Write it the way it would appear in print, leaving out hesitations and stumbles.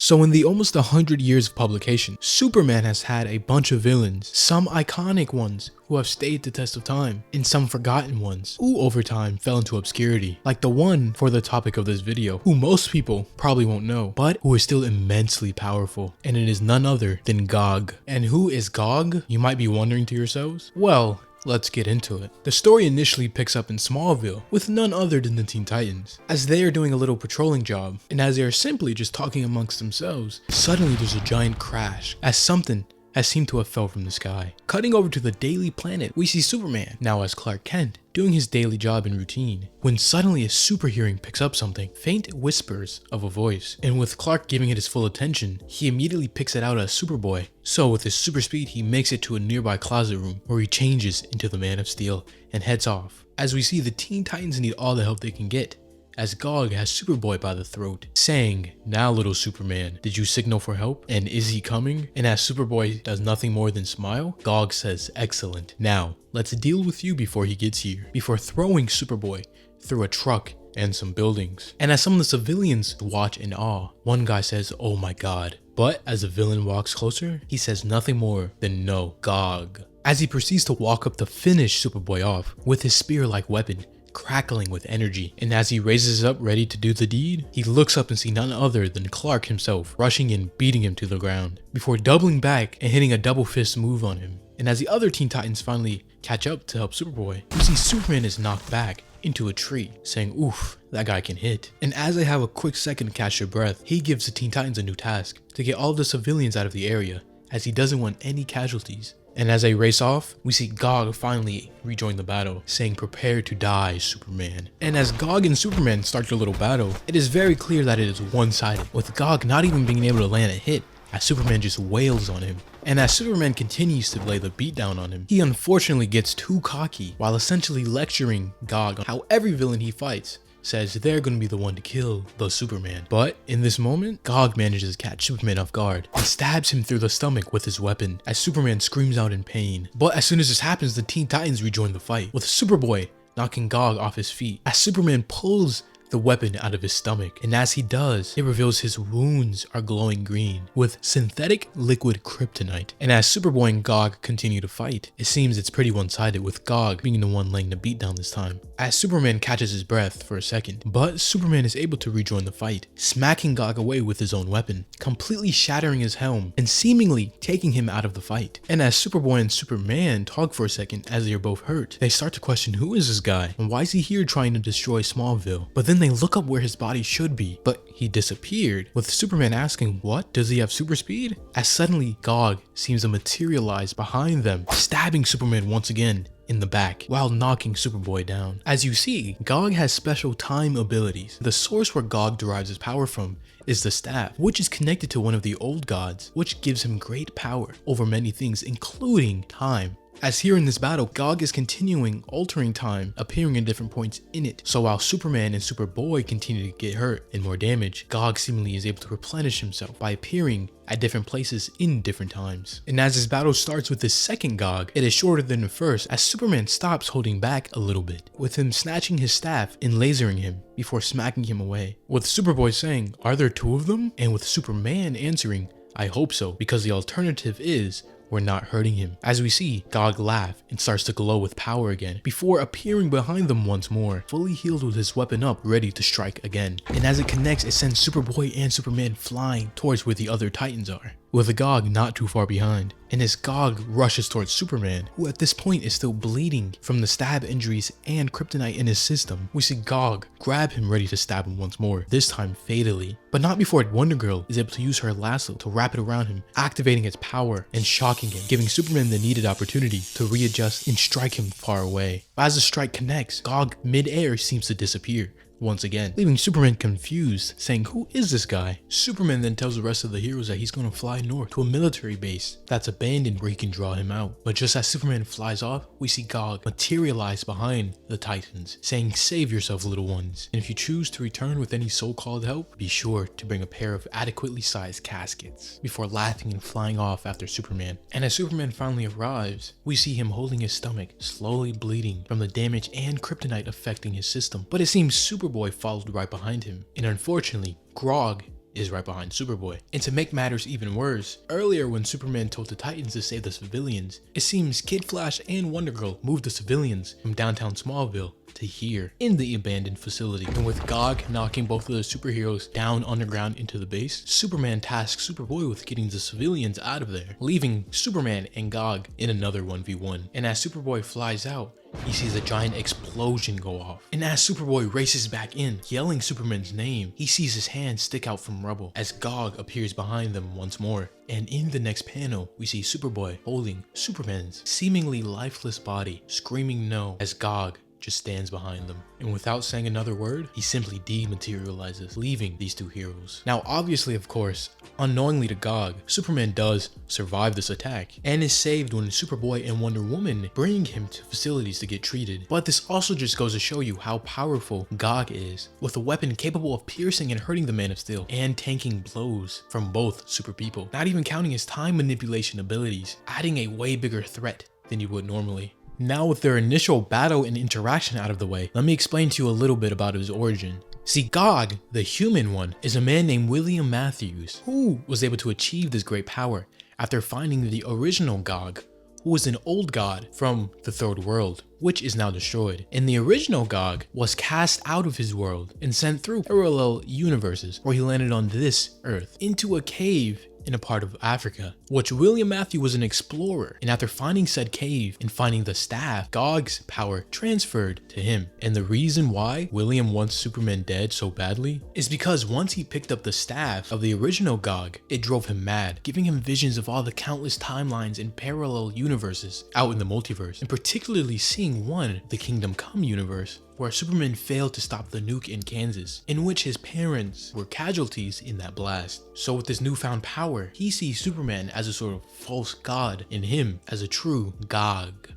So in the almost 100 years of publication, Superman has had a bunch of villains, some iconic ones who have stayed the test of time, and some forgotten ones who over time fell into obscurity, like the one for the topic of this video, who most people probably won't know, but who is still immensely powerful, and it is none other than Gog. And who is Gog, you might be wondering to yourselves? Well, let's get into it. The story initially picks up in Smallville with none other than the Teen Titans, as they are doing a little patrolling job, and as they are simply just talking amongst themselves, suddenly there's a giant crash as something has seemed to have fell from the sky. Cutting over to the Daily Planet, we see Superman, now as Clark Kent, doing his daily job and routine, when suddenly a super hearing picks up something, faint whispers of a voice, and with Clark giving it his full attention, he immediately picks it out as Superboy. So with his super speed, he makes it to a nearby closet room where he changes into the Man of Steel and heads off. As we see, the Teen Titans need all the help they can get, as Gog has Superboy by the throat, saying, "Now little Superman, did you signal for help? And is he coming?" And as Superboy does nothing more than smile, Gog says, "Excellent. Now, let's deal with you before he gets here," before throwing Superboy through a truck and some buildings. And as some of the civilians watch in awe, one guy says, "Oh my god." But as the villain walks closer, he says nothing more than, "No, Gog." As he proceeds to walk up to finish Superboy off with his spear-like weapon, crackling with energy, and as he raises up ready to do the deed, he looks up and sees none other than Clark himself rushing in, beating him to the ground, before doubling back and hitting a double fist move on him. And as the other Teen Titans finally catch up to help Superboy, we see Superman is knocked back into a tree, saying, "Oof, that guy can hit." And as they have a quick second to catch their breath, he gives the Teen Titans a new task, to get all the civilians out of the area, as he doesn't want any casualties. And as they race off, we see Gog finally rejoin the battle, saying, "Prepare to die, Superman." And as Gog and Superman start their little battle, it is very clear that it is one-sided, with Gog not even being able to land a hit, as Superman just wails on him. And as Superman continues to lay the beatdown on him, he unfortunately gets too cocky, while essentially lecturing Gog on how every villain he fights says they're gonna be the one to kill the Superman. But in this moment, Gog manages to catch Superman off guard and stabs him through the stomach with his weapon as Superman screams out in pain. But as soon as this happens, the Teen Titans rejoin the fight, with Superboy knocking Gog off his feet as Superman pulls the weapon out of his stomach, and as he does, it reveals his wounds are glowing green with synthetic liquid kryptonite. And as Superboy and Gog continue to fight, it seems it's pretty one-sided, with Gog being the one laying the beat down this time, as Superman catches his breath for a second. But Superman is able to rejoin the fight, smacking Gog away with his own weapon, completely shattering his helm and seemingly taking him out of the fight. And as Superboy and Superman talk for a second as they are both hurt, they start to question, who is this guy and why is he here trying to destroy Smallville? But then they look up where his body should be, but he disappeared, with Superman asking, "What? Does he have super speed?" As suddenly Gog seems to materialize behind them, stabbing Superman once again in the back while knocking Superboy down. As you see, Gog has special time abilities. The source where Gog derives his power from is the staff, which is connected to one of the old gods, which gives him great power over many things, including time. As here in this battle, Gog is continuing altering time, appearing in different points in it. So while Superman and Superboy continue to get hurt and more damage, Gog seemingly is able to replenish himself by appearing at different places in different times. And as this battle starts with the second Gog, it is shorter than the first, as Superman stops holding back a little bit, with him snatching his staff and lasering him before smacking him away, with Superboy saying, "Are there two of them?" And with Superman answering, "I hope so, because the alternative is we're not hurting him." As we see, Gog laugh and starts to glow with power again, before appearing behind them once more, fully healed with his weapon up, ready to strike again. And as it connects, it sends Superboy and Superman flying towards where the other Titans are, with Gog not too far behind. And as Gog rushes towards Superman, who at this point is still bleeding from the stab injuries and kryptonite in his system, we see Gog grab him ready to stab him once more, this time fatally. But not before Wonder Girl is able to use her lasso to wrap it around him, activating its power and shocking him, giving Superman the needed opportunity to readjust and strike him far away. But as the strike connects, Gog mid-air seems to disappear once again, leaving Superman confused, saying, "Who is this guy?" Superman then tells the rest of the heroes that he's going to fly north to a military base that's abandoned where he can draw him out. But just as Superman flies off, we see Gog materialize behind the Titans, saying, "Save yourself, little ones, and if you choose to return with any so-called help, be sure to bring a pair of adequately sized caskets," before laughing and flying off after Superman. And as Superman finally arrives, we see him holding his stomach, slowly bleeding from the damage and kryptonite affecting his system. But it seems Superboy followed right behind him, and unfortunately, Grog is right behind Superboy. And to make matters even worse, earlier when Superman told the Titans to save the civilians, it seems Kid Flash and Wonder Girl moved the civilians from downtown Smallville to here in the abandoned facility. And with Gog knocking both of the superheroes down underground into the base, Superman tasks Superboy with getting the civilians out of there, leaving Superman and Gog in another 1v1. And as Superboy flies out, he sees a giant explosion go off. And as Superboy races back in, yelling Superman's name, he sees his hand stick out from rubble as Gog appears behind them once more. And in the next panel, we see Superboy holding Superman's seemingly lifeless body, screaming no as Gog just stands behind them. And without saying another word, he simply dematerializes, leaving these two heroes. Now obviously, of course, unknowingly to Gog, Superman does survive this attack and is saved when Superboy and Wonder Woman bring him to facilities to get treated. But this also just goes to show you how powerful Gog is, with a weapon capable of piercing and hurting the Man of Steel and tanking blows from both super people, not even counting his time manipulation abilities, adding a way bigger threat than you would normally. Now with their initial battle and interaction out of the way, let me explain to you a little bit about his origin. See, Gog, the human one, is a man named William Matthews, who was able to achieve this great power after finding the original Gog, who was an old god from the third world, which is now destroyed. And the original Gog was cast out of his world and sent through parallel universes, where he landed on this Earth, into a cave in a part of Africa, which William Matthew was an explorer, and after finding said cave and finding the staff, Gog's power transferred to him. And the reason why William wants Superman dead so badly is because once he picked up the staff of the original Gog, it drove him mad, giving him visions of all the countless timelines and parallel universes out in the multiverse, and particularly seeing one, the Kingdom Come universe, where Superman failed to stop the nuke in Kansas, in which his parents were casualties in that blast. So with this newfound power, he sees Superman as a sort of false god and him as a true Gog.